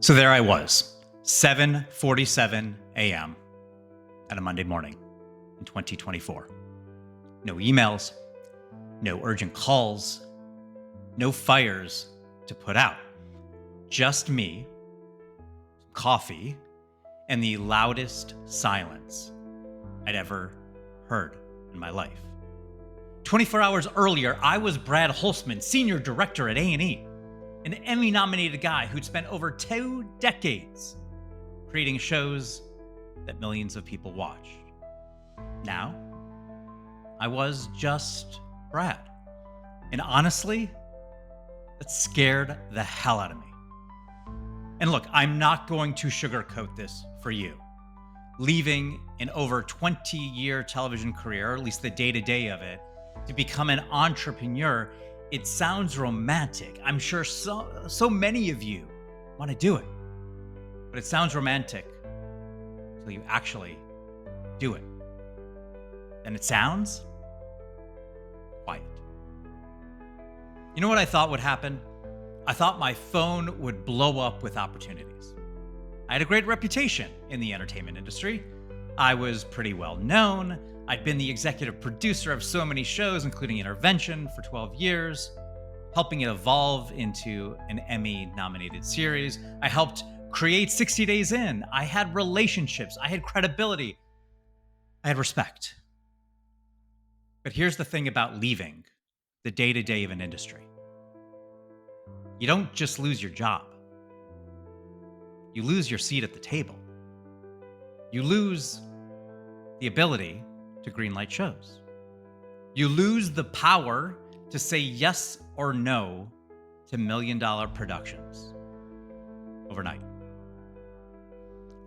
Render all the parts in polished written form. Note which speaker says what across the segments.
Speaker 1: So there I was, 7:47 a.m. on a Monday morning in 2024. No emails, no urgent calls, no fires to put out. Just me, coffee, and the loudest silence I'd ever heard in my life. 24 hours earlier, I was Brad Holcman, senior director at A&E, an Emmy-nominated guy who'd spent over 2 decades creating shows that millions of people watched. Now, I was just Brad. And honestly, that scared the hell out of me. And look, I'm not going to sugarcoat this for you. Leaving an over 20-year television career, or at least the day-to-day of it, to become an entrepreneur, it sounds romantic. I'm sure so many of you want to do it. But it sounds romantic until you actually do it. And it sounds quiet. You know what I thought would happen? I thought my phone would blow up with opportunities. I had a great reputation in the entertainment industry. I was pretty well known. I'd been the executive producer of so many shows, including Intervention, for 12 years, helping it evolve into an Emmy-nominated series. I helped create 60 Days In. I had relationships. I had credibility. I had respect. But here's the thing about leaving the day-to-day of an industry. You don't just lose your job. You lose your seat at the table. You lose the ability to greenlight shows. You lose the power to say yes or no to million-dollar productions overnight.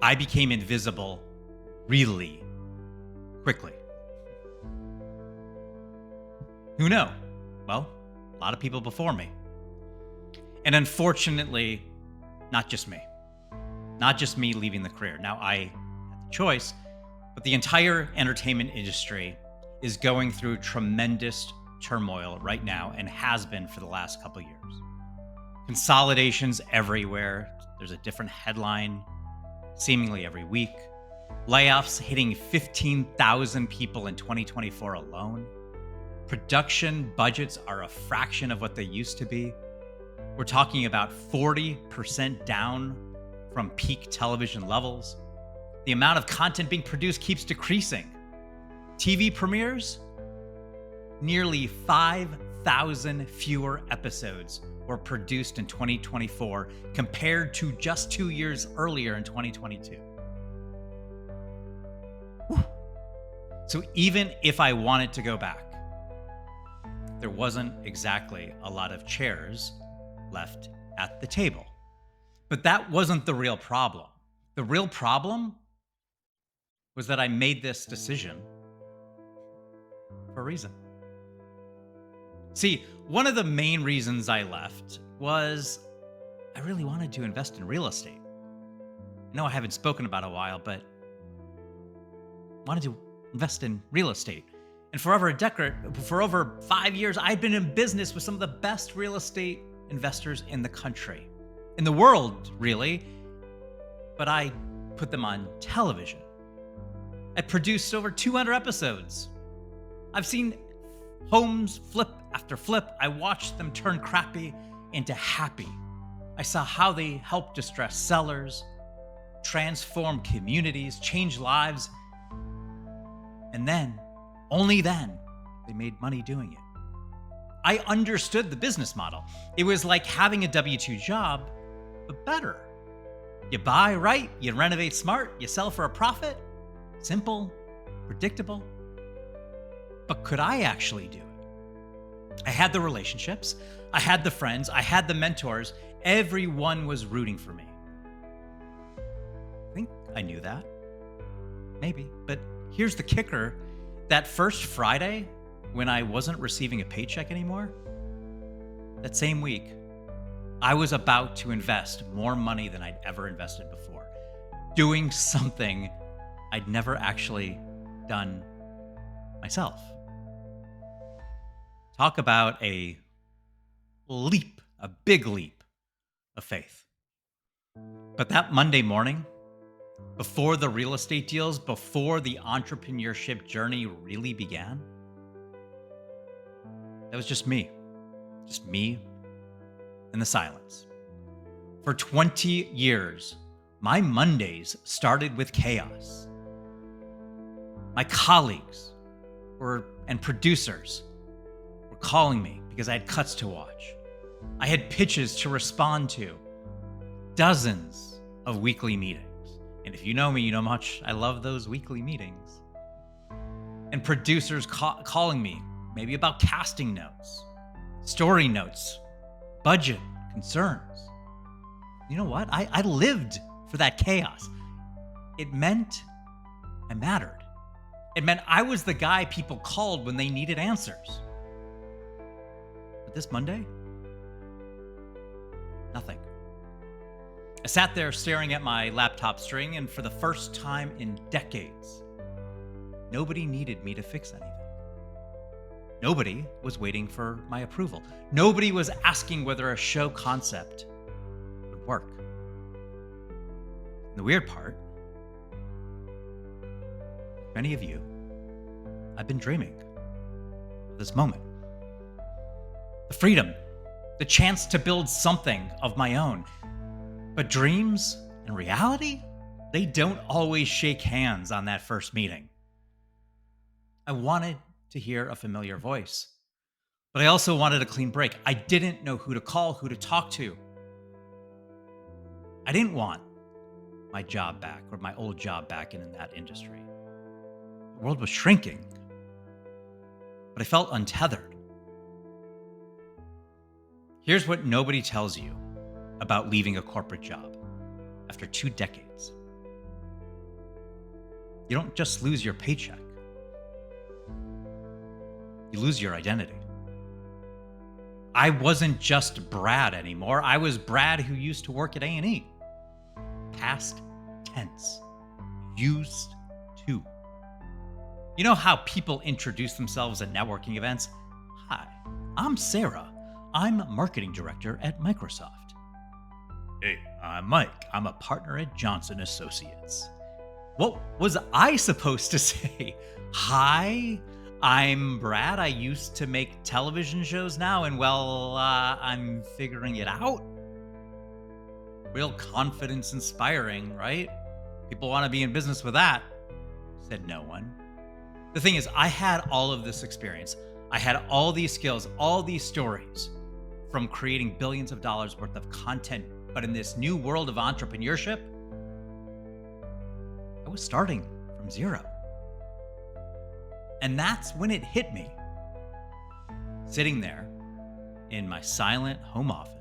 Speaker 1: I became invisible really quickly. Who knew? Well, a lot of people before me. And unfortunately, not just me. Not just me leaving the career. Now, I had the choice, but the entire entertainment industry is going through tremendous turmoil right now and has been for the last couple of years. Consolidations everywhere. There's a different headline seemingly every week. Layoffs hitting 15,000 people in 2024 alone. Production budgets are a fraction of what they used to be. We're talking about 40% down from peak television levels. The amount of content being produced keeps decreasing. TV premieres, nearly 5,000 fewer episodes were produced in 2024 compared to just 2 years earlier in 2022. Whew. So even if I wanted to go back, there wasn't exactly a lot of chairs left at the table. But that wasn't the real problem. The real problem was that I made this decision for a reason. See, one of the main reasons I left was I really wanted to invest in real estate. I know I haven't spoken about it in a while, but I wanted to invest in real estate. And for over 5 years, I'd been in business with some of the best real estate investors in the country, in the world, really. But I put them on television. I produced over 200 episodes. I've seen homes flip after flip. I watched them turn crappy into happy. I saw how they helped distressed sellers, transform communities, change lives. And then, only then, they made money doing it. I understood the business model. It was like having a W-2 job, but better. You buy right, you renovate smart, you sell for a profit. Simple, predictable. But could I actually do it? I had the relationships, I had the friends, I had the mentors. Everyone was rooting for me. I think I knew that. Maybe. But here's the kicker. That first Friday, when I wasn't receiving a paycheck anymore, that same week, I was about to invest more money than I'd ever invested before, doing something I'd never actually done myself. Talk about a leap, a big leap of faith. But that Monday morning, before the real estate deals, before the entrepreneurship journey really began, that was just me in the silence. For 20 years, my Mondays started with chaos. My colleagues and producers were calling me because I had cuts to watch. I had pitches to respond to, dozens of weekly meetings. And if you know me, you know how much I love those weekly meetings. And producers calling me, maybe about casting notes, story notes, budget concerns. You know what? I lived for that chaos. It meant I mattered. It meant I was the guy people called when they needed answers. But this Monday, nothing. I sat there staring at my laptop screen, and for the first time in decades, nobody needed me to fix anything. Nobody was waiting for my approval. Nobody was asking whether a show concept would work. And the weird part, many of you, I've been dreaming of this moment. The freedom, the chance to build something of my own. But dreams and reality, they don't always shake hands on that first meeting. I wanted to hear a familiar voice, but I also wanted a clean break. I didn't know who to call, who to talk to. I didn't want my job back or my old job back in that industry. The world was shrinking, but I felt untethered. Here's what nobody tells you about leaving a corporate job after 2 decades. You don't just lose your paycheck. You lose your identity. I wasn't just Brad anymore. I was Brad who used to work at A&E. Past tense. Used to. You know how people introduce themselves at networking events? Hi, I'm Sarah. I'm marketing director at Microsoft. Hey, I'm Mike. I'm a partner at Johnson Associates. What was I supposed to say? Hi, I'm Brad. I used to make television shows now, and I'm figuring it out. Real confidence inspiring, right? People want to be in business with that. Said no one. The thing is, I had all of this experience. I had all these skills, all these stories from creating billions of dollars worth of content. But in this new world of entrepreneurship, I was starting from zero. And that's when it hit me. Sitting there in my silent home office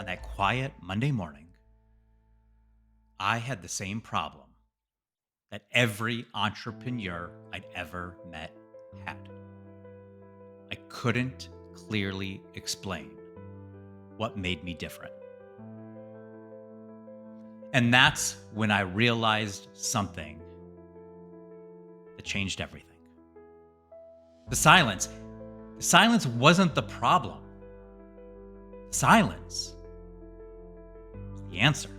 Speaker 1: on that quiet Monday morning, I had the same problem that every entrepreneur I'd ever met had. I couldn't clearly explain what made me different. And that's when I realized something that changed everything. The silence wasn't the problem. Silence was the answer.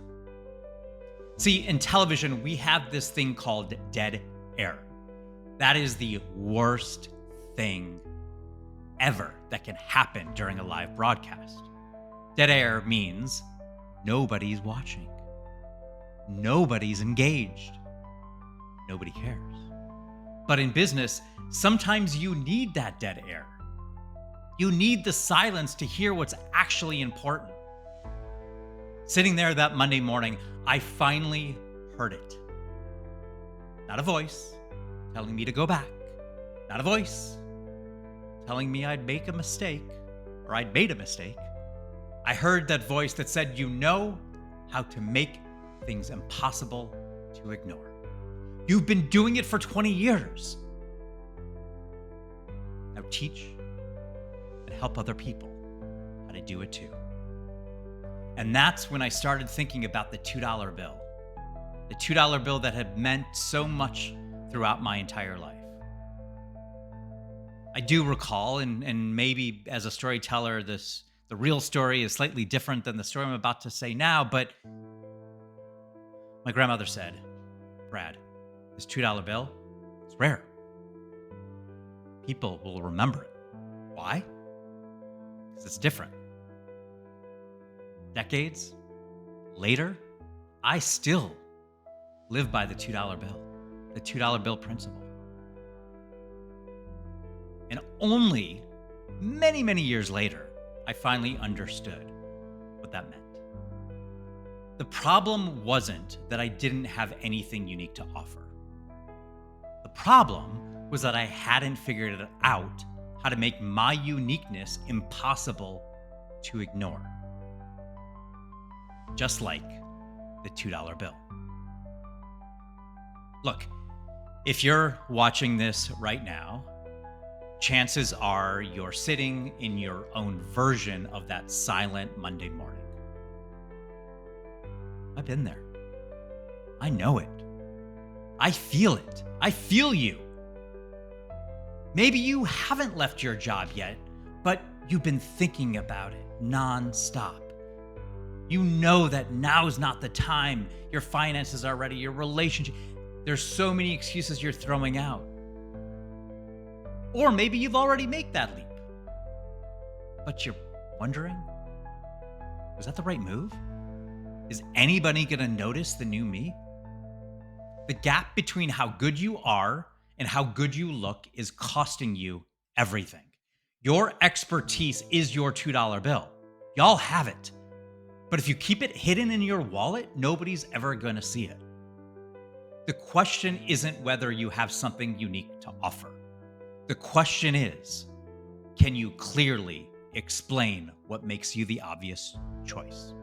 Speaker 1: See, in television, we have this thing called dead air. That is the worst thing ever that can happen during a live broadcast. Dead air means nobody's watching. Nobody's engaged. Nobody cares. But in business, sometimes you need that dead air. You need the silence to hear what's actually important. Sitting there that Monday morning, I finally heard it. Not a voice telling me to go back. Not a voice telling me I'd make a mistake or I'd made a mistake. I heard that voice that said, you know how to make things impossible to ignore. You've been doing it for 20 years. Now teach and help other people how to do it too. And that's when I started thinking about the $2 bill. The $2 bill that had meant so much throughout my entire life. I do recall, and maybe as a storyteller, the real story is slightly different than the story I'm about to say now, but My grandmother said, Brad, this $2 bill is rare. People will remember it. Why? Because it's different. Decades later, I still live by the $2 bill, the $2 bill principle. And only many, many years later, I finally understood what that meant. The problem wasn't that I didn't have anything unique to offer. The problem was that I hadn't figured it out how to make my uniqueness impossible to ignore. Just like the $2 bill. Look, if you're watching this right now, chances are you're sitting in your own version of that silent Monday morning. I've been there. I know it. I feel it. I feel you. Maybe you haven't left your job yet, but you've been thinking about it nonstop. You know that now's not the time. Your finances are ready, your relationship. There's so many excuses you're throwing out. Or maybe you've already made that leap. But you're wondering, was that the right move? Is anybody going to notice the new me? The gap between how good you are and how good you look is costing you everything. Your expertise is your $2 bill. Y'all have it. But if you keep it hidden in your wallet, nobody's ever going to see it. The question isn't whether you have something unique to offer. The question is, can you clearly explain what makes you the obvious choice?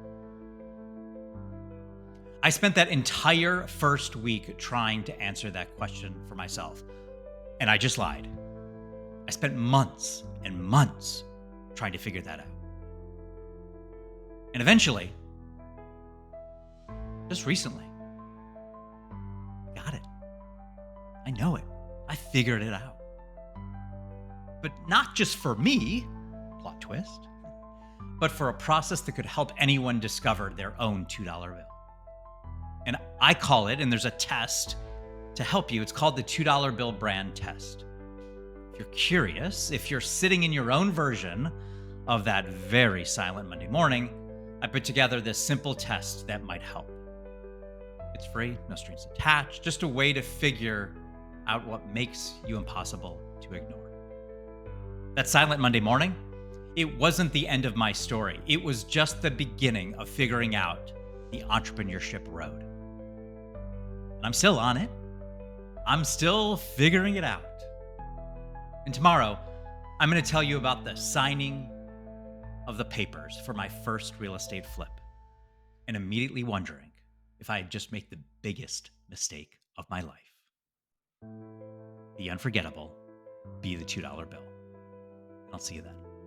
Speaker 1: I spent that entire first week trying to answer that question for myself, and I just lied. I spent months and months trying to figure that out. And eventually, just recently, got it. I know it. I figured it out. But not just for me, plot twist, but for a process that could help anyone discover their own $2 bill. And I call it, and there's a test to help you. It's called the $2 bill brand test. If you're curious, if you're sitting in your own version of that very silent Monday morning, I put together this simple test that might help. It's free, no strings attached, just a way to figure out what makes you impossible to ignore. That silent Monday morning, it wasn't the end of my story. It was just the beginning of figuring out the entrepreneurship road. And I'm still on it. I'm still figuring it out. And tomorrow, I'm going to tell you about the signing of the papers for my first real estate flip, and immediately wondering if I had just made the biggest mistake of my life. Be unforgettable, be the $2 bill. I'll see you then.